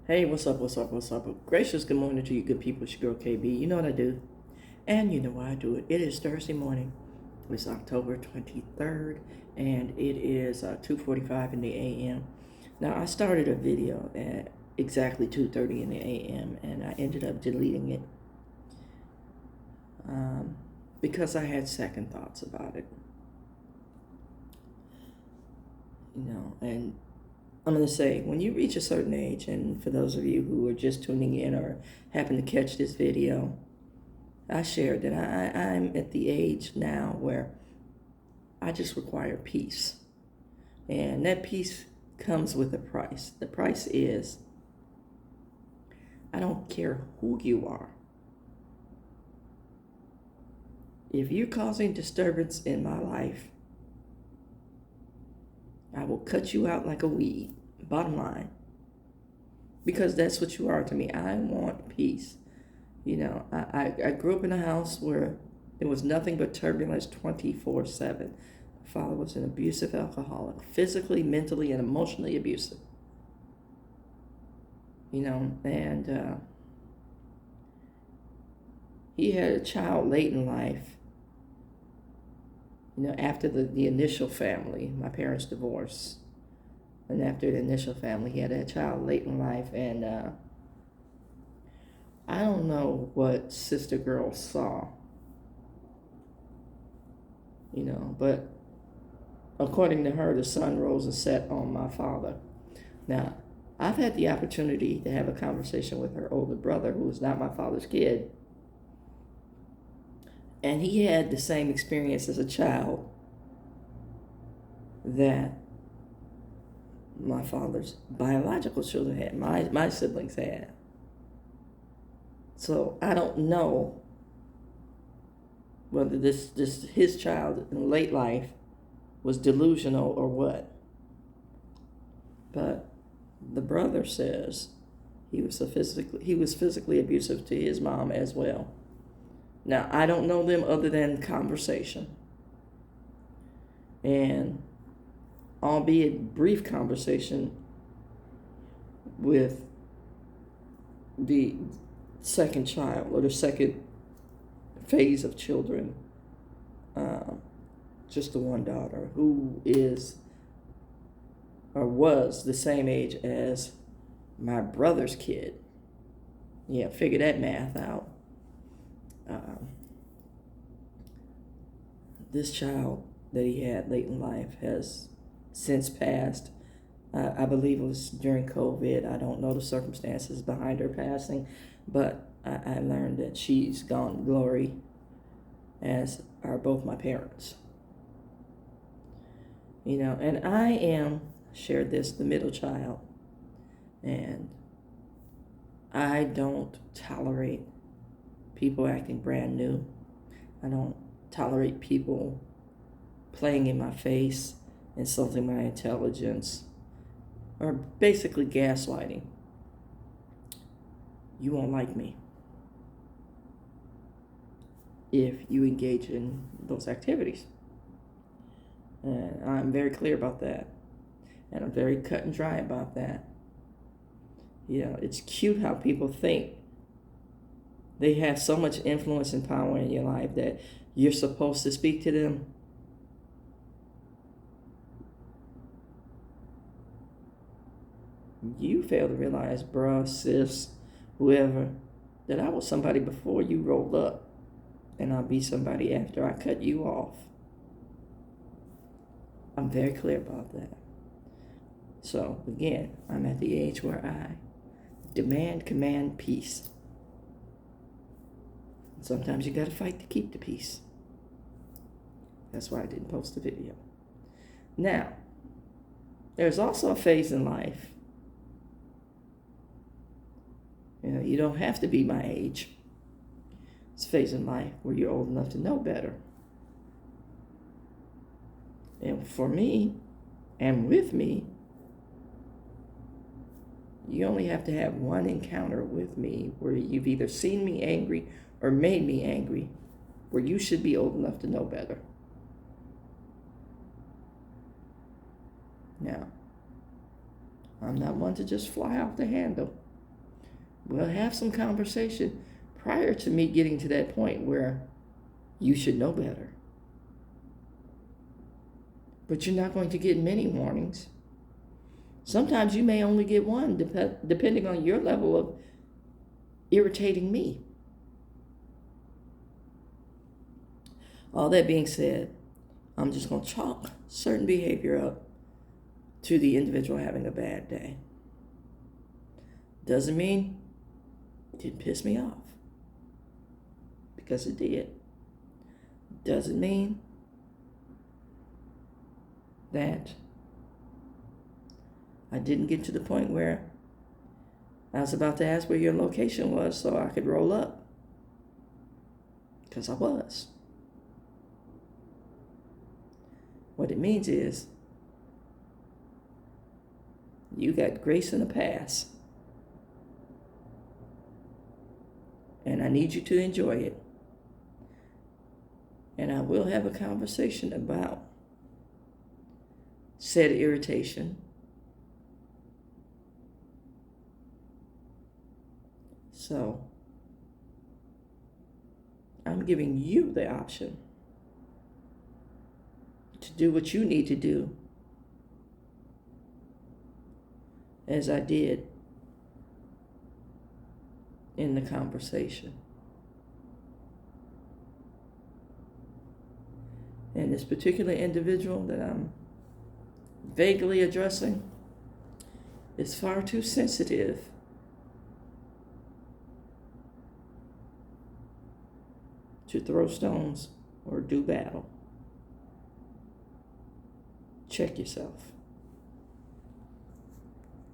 Hey, what's up, what's up, what's up? Gracious good morning to you good people. It's your girl KB. You know what I do, and you know why I do it. It is Thursday morning. It's October 23rd, and it is 2:45 in the a.m. Now, I started a video at exactly 2:30 in the a.m., and I ended up deleting it um, because I had second thoughts about it. And I'm going to say, when you reach a certain age, and for those of you who are just tuning in or happen to catch this video, I shared that I'm at the age now where I just require peace. And that peace comes with a price. The price is I don't care who you are. If you're causing disturbance in my life, I will cut you out like a weed. Bottom line. Because that's what you are to me. I want peace. I grew up in a house where there was nothing but turbulence 24/7. My father was an abusive alcoholic, physically, mentally, and emotionally abusive. And he had a child late in life, after the initial family, my parents divorced. And after the initial family, he had a child late in life. And I don't know what Sister Girl saw, but according to her, the sun rose and set on my father. Now, I've had the opportunity to have a conversation with her older brother, who is not my father's kid. And he had the same experience as a child that my father's biological children had, my siblings had. So I don't know whether this his child in late life was delusional or what. But the brother says he was physically abusive to his mom as well. Now, I don't know them other than conversation. And albeit brief conversation with the second child or the second phase of children, just the one daughter who is or was the same age as my brother's kid. Yeah, figure that math out. This child that he had late in life has since passed. I believe it was during COVID. I don't know the circumstances behind her passing, but I learned that she's gone to glory, as are both my parents. And I am, shared this, the middle child, and I don't tolerate people acting brand new. I don't tolerate people playing in my face, insulting my intelligence, or basically gaslighting. You won't like me if you engage in those activities. And I'm very clear about that. And I'm very cut and dry about that. It's cute how people think they have so much influence and power in your life that you're supposed to speak to them. You fail to realize, bruh, sis, whoever, that I was somebody before you rolled up, and I'll be somebody after I cut you off. I'm very clear about that. So, again, I'm at the age where I command peace. Sometimes you gotta fight to keep the peace. That's why I didn't post the video. Now, there's also a phase in life. You don't have to be my age. It's a phase in life where you're old enough to know better. And for me, and with me, you only have to have one encounter with me where you've either seen me angry or made me angry, where you should be old enough to know better. Now, I'm not one to just fly off the handle. Well, have some conversation prior to me getting to that point where you should know better. But you're not going to get many warnings. Sometimes you may only get one, depending on your level of irritating me. All that being said, I'm just going to chalk certain behavior up to the individual having a bad day. Doesn't mean it didn't piss me off, because it did. Doesn't mean that I didn't get to the point where I was about to ask where your location was so I could roll up, because I was. What it means is you got grace in the past, and I need you to enjoy it. And I will have a conversation about said irritation. So I'm giving you the option to do what you need to do, as I did in the conversation. And this particular individual that I'm vaguely addressing is far too sensitive to throw stones or do battle. Check yourself.